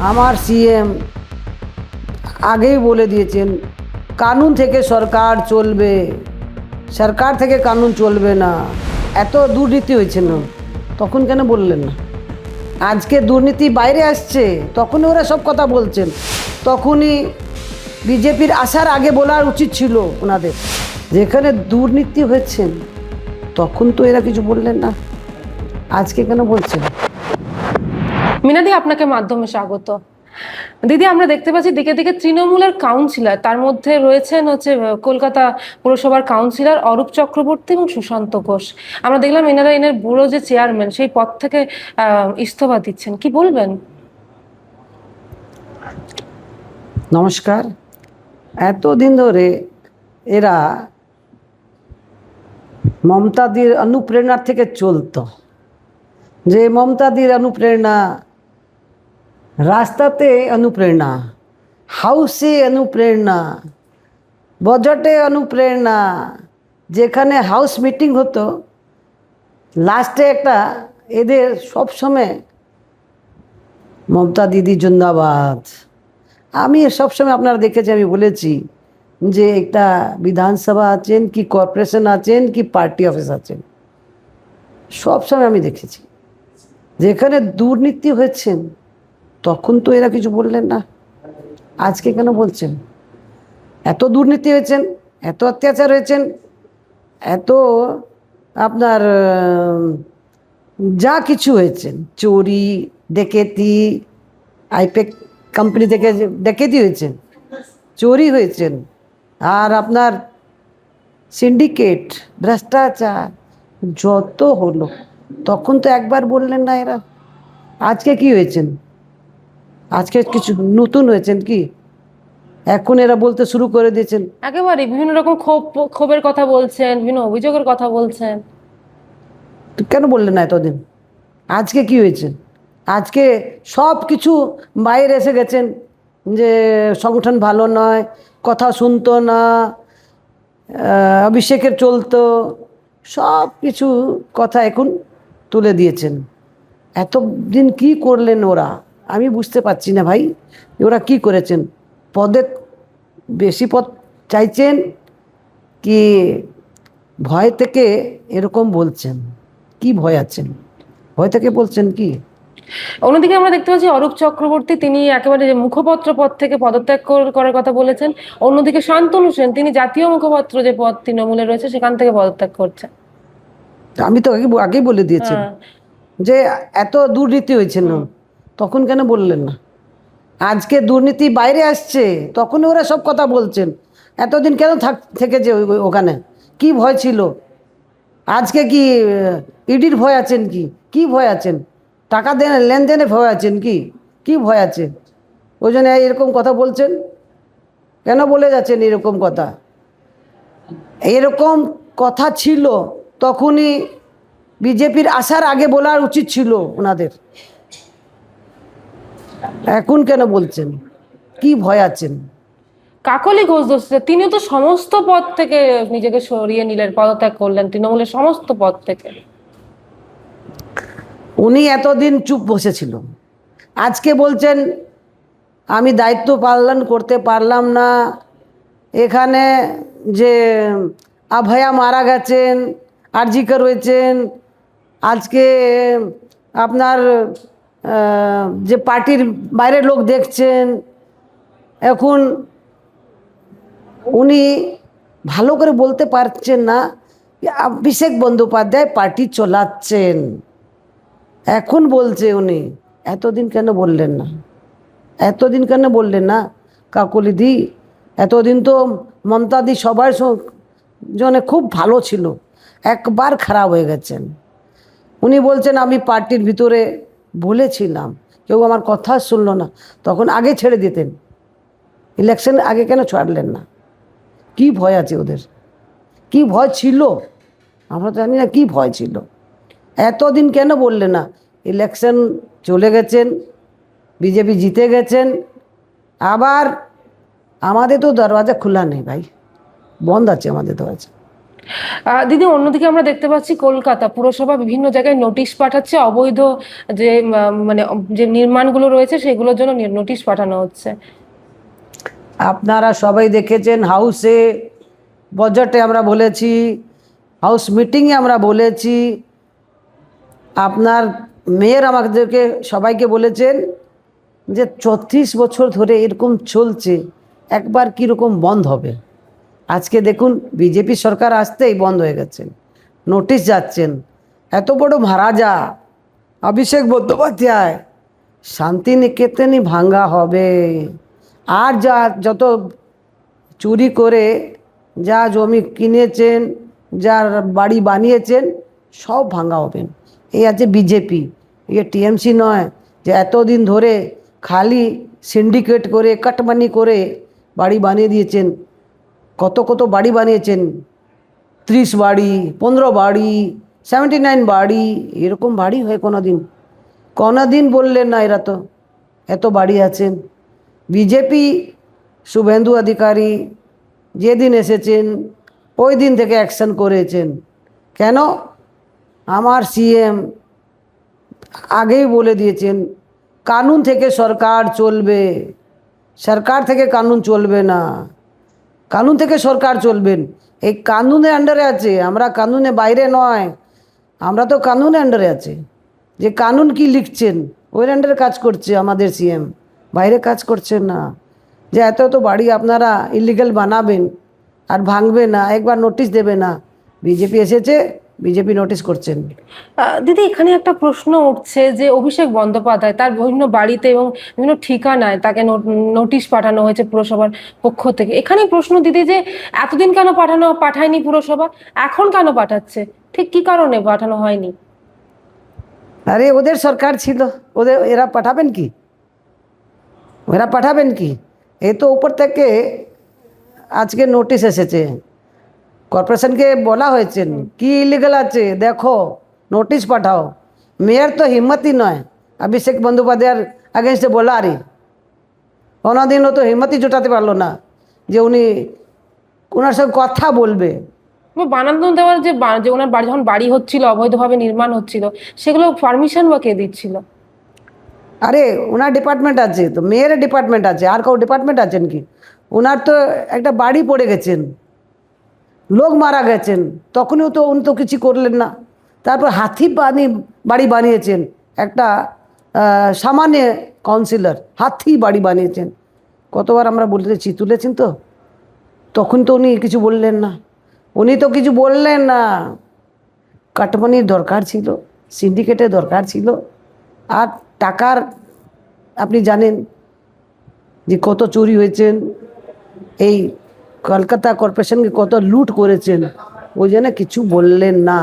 আমার সিএম আগেই বলে দিয়েছেন কানুন থেকে সরকার চলবে, সরকার থেকে কানুন চলবে না। এত দুর্নীতি হয়েছে না, তখন কেন বললেন না? আজকে দুর্নীতি বাইরে আসছে, তখনই ওরা সব কথা বলছেন। তখনই বিজেপির আসার আগে বলার উচিত ছিল ওনাদের। যেখানে দুর্নীতি হয়েছেন তখন তো এরা কিছু বললেন না, আজকে কেন বলছেন? মিনাদি, আপনাকে মাধ্যমে স্বাগত। দিদি, আমরা দেখতে পাচ্ছি দিকে দিকে তৃণমূলের কাউন্সিলর, তার মধ্যে রয়েছেন কলকাতা পুরসভার কাউন্সিলর অরূপ চক্রবর্তী এবং সুশান্ত ঘোষ। আমরা দেখলাম এনারা ব্যুরো যে চেয়ারম্যান, সেই পদ থেকে ইস্তফা দিচ্ছেন, কি বলবেন? নমস্কার। এতদিন ধরে এরা মমতাদির অনুপ্রেরণার থেকে চলতো, যে মমতাদির অনুপ্রেরণা, রাস্তাতে অনুপ্রেরণা, হাউসে অনুপ্রেরণা, বজেটে অনুপ্রেরণা। যেখানে হাউস মিটিং হতো লাস্টে একটা এদের সবসময় মমতা দিদি জিন্দাবাদ। আমি সবসময় আপনারা দেখেছি, আমি বলেছি যে একটা বিধানসভা আছেন কি কর্পোরেশন আছেন কি পার্টি অফিস আছেন, সবসময় আমি দেখেছি যেখানে দুর্নীতি হয়েছেন তখন তো এরা কিছু বললেন না, আজকে কেন বলছেন? এত দুর্নীতি হয়েছেন, এত অত্যাচার হয়েছেন, এত আপনার যা কিছু হয়েছেন, চোরি ডেকেতি, আইপেক কোম্পানি থেকে ডেকেতি হয়েছেন, চোরি হয়েছেন, আর আপনার সিন্ডিকেট, ভ্রষ্টাচার যত হলো, তখন তো একবার বললেন না এরা। আজকে কি হয়েছেন? আজকে কিছু নতুন হয়েছেন কি? এখন এরা বলতে শুরু করে দিয়েছেন। একেবারে বিভিন্ন রকম ক্ষোভের কথা বলছেন, বিভিন্ন অভিযোগের কথা বলছেন। তো কেন বললেন না এতদিন? আজকে কি হয়েছে? আজকে সব কিছু বাইরে এসে গেছেন যে সংগঠন ভালো নয়, কথা শুনতো না, অভিষেকের চলতো, সব কিছু কথা এখন তুলে দিয়েছেন। এতদিন কি করলেন ওরা আমি বুঝতে পারছি না ভাই। ওরা কি করেছেন? পদে বেশি পদ চাইছেন কি ভয় থেকে এরকম বলছেন? কি ভয় আছেন? ভয় থেকে বলছেন কি? অন্যদিকে আমরা দেখতে পাচ্ছি অরূপ চক্রবর্তী, তিনি একেবারে যে মুখপত্র পদ থেকে পদত্যাগ করার কথা বলেছেন। অন্যদিকে শান্তনু সেন, তিনি জাতীয় মুখপাত্র যে পদ তৃণমূলে রয়েছে সেখান থেকে পদত্যাগ করছেন। আমি তো আগেই বলে দিয়েছি হ্যাঁ। যে এত দুর্নীতি হয়েছে না, তখন কেন বললেন না? আজকে দুর্নীতি বাইরে আসছে, তখন ওরা সব কথা বলছেন। এতদিন কেন থেকেছে ওখানে? কি ভয় ছিল? আজকে কি ইডির ভয় আছেন? কি ভয় আছেন? টাকা লেনদেনে ভয় আছেন কি? কি ভয় আছে? ওই জন্য এরকম কথা বলছেন। কেন বলে যাচ্ছেন এরকম কথা? এরকম কথা ছিল তখনই বিজেপির আসার আগে বলার উচিত ছিল ওনাদের। এখন কেন বলছেন? কি ভয় আছেন? কাকলি ঘোষ দোষী, তিনিও তো সমস্ত পদ থেকে নিজেকে সরিয়ে নিলেন, পদত্যাগ করলেন তৃণমূলের সমস্ত পদ থেকে। উনি এতদিন চুপ বসেছিল, আজকে বলছেন আমি দায়িত্ব পালন করতে পারলাম না। এখানে যে আভয়া মারা গেছেন, আরজিকে রয়েছেন, আজকে আপনার যে পার্টির বাইরের লোক দেখছেন, এখন উনি ভালো করে বলতে পারছেন না অভিষেক বন্দ্যোপাধ্যায় পার্টি চালাচ্ছেন। এখন বলছে উনি, এতদিন কেন বললেন না? এতদিন কেন বললেন না কাকলি দি? এতদিন তো মমতা দি সবার জন্য খুব ভালো ছিল, একবার খারাপ হয়ে গেছেন। উনি বলছেন আমি পার্টির ভিতরে বলেছিলাম, কেউ আমার কথা শুনলো না, তখন আগে ছেড়ে দিতেন। ইলেকশন আগে কেন ছাড়লেন না? কি ভয় আছে ওদের? কি ভয় ছিল আমরা জানি না, কি ভয় ছিল? এতদিন কেন বললেন না? ইলেকশন চলে গেছেন, বিজেপি জিতে গেছেন, আবার আমাদের তো দরওয়াজা খোলা নেই ভাই, বন্ধ আছে আমাদের দরওয়াজা। দিদি, অন্যদিকে আমরা দেখতে পাচ্ছি কলকাতা পুরসভা বিভিন্ন জায়গায় নোটিশ পাঠাচ্ছে, অবৈধ যে মানে যে নির্মাণগুলো রয়েছে সেগুলোর জন্য নোটিশ পাঠানো হচ্ছে। আপনারা সবাই দেখেছেন, হাউসে বাজেটে আমরা বলেছি, হাউস মিটিংয়ে আমরা বলেছি, আপনার মেয়র আমাদেরকে সবাইকে বলেছেন যে 34 বছর ধরে এরকম চলছে, একবার কীরকম বন্ধ হবে। আজকে দেখুন বিজেপি সরকার আসতেই বন্ধ হয়ে গেছে, নোটিশ যাচ্ছেন। এত বড় মহারাজা অভিষেক বন্দ্যোপাধ্যায়, শান্তিনিকেতনই ভাঙ্গা হবে। আর যা যত চুরি করে যা জমি কিনেছেন, যার বাড়ি বানিয়েছেন, সব ভাঙ্গা হবেন। এই আছে বিজেপি, ये টিএমসি নয় যে এতদিন ধরে খালি সিন্ডিকেট করে কাটমানি করে বাড়ি বানিয়ে দিয়েছেন। কত কত বাড়ি বানিয়েছেন, 30 বাড়ি, 15 বাড়ি, 79 বাড়ি, এরকম বাড়ি হয় কোনো দিন বললেন না এরা তো এত বাড়ি আছেন। বিজেপি শুভেন্দু অধিকারী যেদিন এসেছেন ওই দিন থেকে অ্যাকশন করেছেন। কেন? আমার সিএম আগেই বলে দিয়েছেন কানুন থেকে সরকার চলবে, সরকার থেকে কানুন চলবে না, কানুন থেকে সরকার চলবেন। এই কানুনের আন্ডারে আছে, আমরা কানুনের বাইরে নয়, আমরা তো কানুনের আন্ডারে আছে। যে কানুন কি লিখছেন ওই আন্ডারে কাজ করছে আমাদের সিএম, বাইরে কাজ করছেন না। যে এত এত বাড়ি আপনারা ইলিগাল বানাবেন আর ভাঙবে না, একবার নোটিশ দেবে না। বিজেপি এসেছে, বিজেপি নোটিশ করছেন। দিদি, এখানে একটা প্রশ্ন উঠছে যে অভিষেক বন্দ্যোপাধ্যায় তার বিভিন্ন বাড়িতে এবং বিভিন্ন ঠিকানায় তাকে নোটিশ পাঠানো হয়েছে পুরসভার পক্ষ থেকে। এখানে প্রশ্ন দিদি যে এতদিন কেন পাঠায়নি পুরসভা, এখন কেন পাঠাচ্ছে, ঠিক কি কারণে পাঠানো হয়নি? আরে ওদের সরকার ছিল, এরা পাঠাবেন কি, এরা পাঠাবেন কি? এই তো উপর থেকে আজকে নোটিশ এসেছে, কর্পোরেশনকে বলা হয়েছে কি ইলিগাল আছে দেখো, নোটিশ পাঠাও। মেয়র তো হিম্মতই নয় অভিষেক বন্দ্যোপাধ্যায়ের আগেনস্টে বলা, আরে কোনোদিন ও তো হিম্মতই জোটাতে পারলো না যে উনি ওনার সঙ্গে কথা বলবে। বানানো দেওয়ার যে ওনার বাড়ি যখন বাড়ি হচ্ছিল, অবৈধভাবে নির্মাণ হচ্ছিল, সেগুলো পারমিশন বা কে দিচ্ছিল? আরে ওনার ডিপার্টমেন্ট আছে তো, মেয়ের ডিপার্টমেন্ট আছে, আর কাউ ডিপার্টমেন্ট আছেন কি? ওনার তো একটা বাড়ি পড়ে গেছেন, লোক মারা গেছেন, তখনও তো উনি তো কিছু করলেন না। তারপর বাড়ি বানিয়েছেন, একটা সামান্য কাউন্সিলর হাতি বাড়ি বানিয়েছেন। কতবার আমরা বলেছি, তুলেছেন তো, তখন তো উনি কিছু বললেন না, উনি তো কিছু বললেন না। কাটমানির দরকার ছিল, সিন্ডিকেটের দরকার ছিল, আর টাকার আপনি জানেন যে কত চুরি হয়েছেন, এই কলকাতা কর্পোরেশনকে কত লুট করেছেন, ওই জন্য কিছু বললেন না।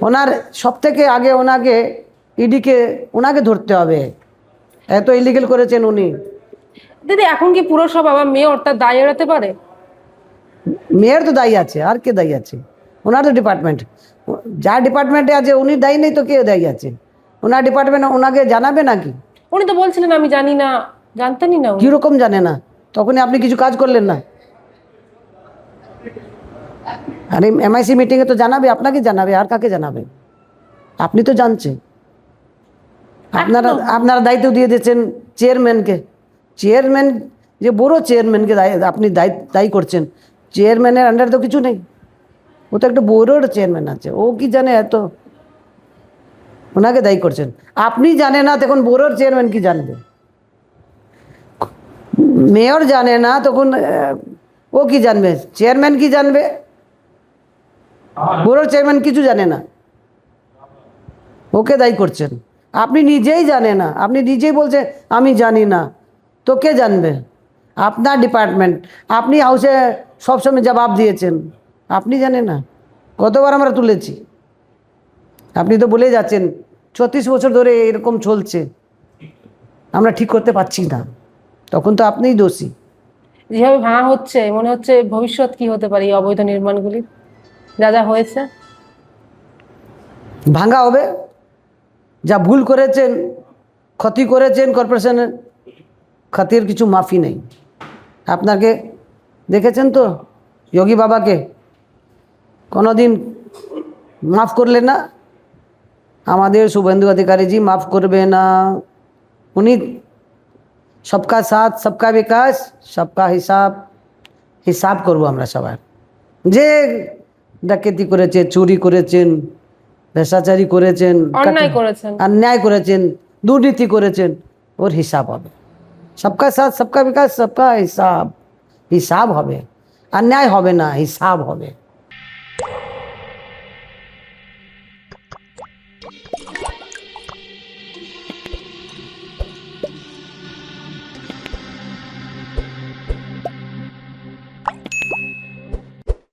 ওনার সব থেকে আগে ওনাকে ওনাকে ধরতে হবে, এত ইলিগেল করেছেন উনি। দিদি, এখন কি পুরসভা বা মেয়র তার দায় এড়াতে পারে? মেয়র তো দায়ী আছে, আর কে দায়ী আছে? ওনার তো ডিপার্টমেন্ট, যার ডিপার্টমেন্টে আছে উনি দায়ী নেই তো কে দায়ী আছে? ওনার ডিপার্টমেন্ট ওনাকে জানাবে নাকি? উনি তো বলছিলেন আমি জানি না, জানতেনই না উনি। কীরকম জানে না? তখনই আপনি কিছু কাজ করলেন না। আরে এমআইসি মিটিংয়ে তো জানাবে, আপনাকে জানাবে, আর কাকে জানাবে? আপনি তো জানছেন, আপনারা দায়িত্ব দিয়ে দিয়েছেন চেয়ারম্যানকে। চেয়ারম্যান যে বড় চেয়ারম্যানকে আপনি দায়ী করছেন, চেয়ারম্যানের আন্ডারে তো কিছু নেই, ও তো একটা বড়োর চেয়ারম্যান আছে, ও কি জানে এত? ওনাকে দায়ী করছেন, আপনি জানে না তখন বড়োর চেয়ারম্যান কি জানবে? মেয়র জানে না তখন ও কি জানবে? চেয়ারম্যান কি জানবে? বড়োর চেয়ারম্যান কিছু জানে না, ওকে দায়ী করছেন। আপনি নিজেই জানে না, আপনি নিজেই বলছেন আমি জানি না, তো কে জানবে? আপনার ডিপার্টমেন্ট, আপনি হাউসে সবসময় জবাব দিয়েছেন, আপনি জানেন না? কতবার আমরা তুলেছি, আপনি তো বলে যাচ্ছেন 36 বছর ধরে এরকম চলছে, আমরা ঠিক করতে পারছি না, তখন তো আপনিই দোষী। যেভাবে ভাঙা হচ্ছে মনে হচ্ছে ভবিষ্যৎ কি হতে পারে এই অবৈধ নির্মাণগুলি, যা যা হয়েছে। ভাঙা হবে, যা ভুল করেছেন, ক্ষতি করেছেন কর্পোরেশনের, ক্ষতির কিছু মাফি নেই। আপনাকে দেখেছেন তো যোগী বাবাকে, কোনোদিন মাফ করলে না, আমাদের শুভেন্দু অধিকারীজি মাফ করবে না। উনি সবকা সাথ সবকা বিকাশ সবকা হিসাব, হিসাব করবো আমরা সবার। যে ডাকাতি করেছে, চুরি করেছেন, ভেষাচারি করেছেন, অন্যায় করেছেন। অন্যায় করেছেন, দুর্নীতি করেছেন, ওর হিসাব হবে। সবকা সাথ সবকা বিকাশ সবকা হিসাব, হিসাব হবে। অন্যায় হবে না, হিসাব হবে।